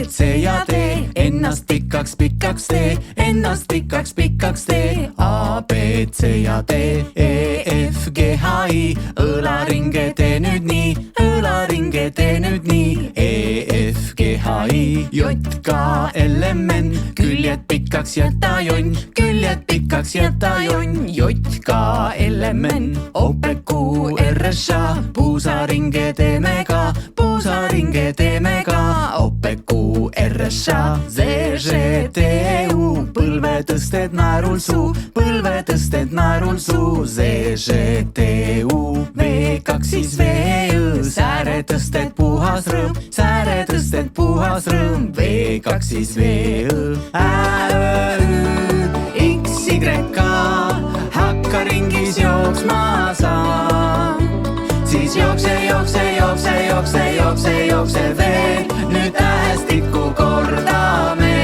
C ja D, ennast pikaks tee, ennast pikaks tee. A, B, C ja D, E, F, G, H, I, õlaringe tee nüüd nii, õlaringe tee nüüd nii. E, F, G, H, I, J, K, L, M, N, küljed pikaks jäta jonn, küljed pikaks jäta jonn. J, K, L, M, N, O, P, Q, R, S, A, puusaringe teeme ka, puusaringe teeme ka. O, P, Q, R, S, A, Z, Ž, T, U, põlve tõsted naerul suu, põlve tõsted naerul suu. Z, Ž, T, U, V, kaks siis V, Õ, sääre tõsted puhas rõõm, sääre tõsted puhas rõõm. V, kaks siis V, Õ, Ä, Õ, X, Y, K, hakka ringis jooksma sa. Siis jookse, jookse, jookse, jookse, jookse, jookse veel, nüüd tähestikku kordame.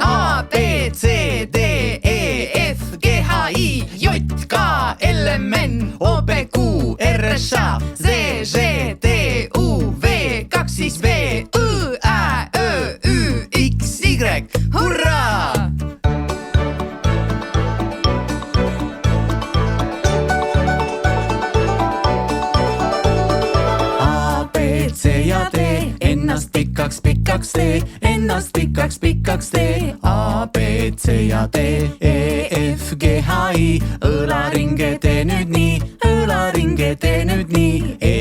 A, B, C, D, E, F, G, H, I, J, K, L, M, N, O, P, Q, R, S, A, Z, Ž, T, U, V, kaks siis V, Õ, Ä, Ö, Ü, X, Y, hurraa! C ja D, ennast pikaks tee, ennast pikaks tee. A, B, C ja D, E, F, G, H, I, õlaringe tee nüüd nii, õlaringe tee nüüd nii. E,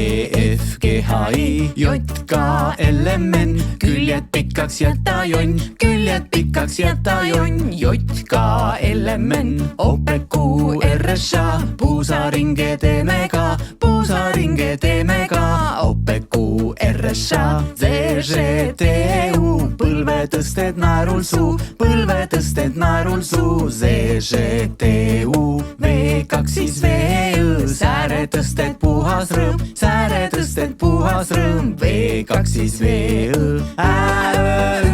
F, G, H, I, J, K, L, M, N, küljed pikaks jäta jonn, küljed pikaks jäta jonn. J, K, L, M, N, O, P, Q, R, S, A, puusaringe teeme ka, puusaringe teeme ka. O, P, Q, R, S, A, Z, Ž, T, U, põlve tõsted naerul suu, põlve tõsted naerul suu. Z, Ž, T, U, V, kaks siis V, Õ, sääre tõsted puhas rõõm, sääre tõsted puhas rõõm. V, kaks siis V, Õ, Ä, Õ,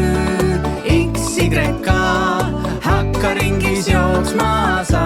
X, Y, K, hakka ringis jooksma sa.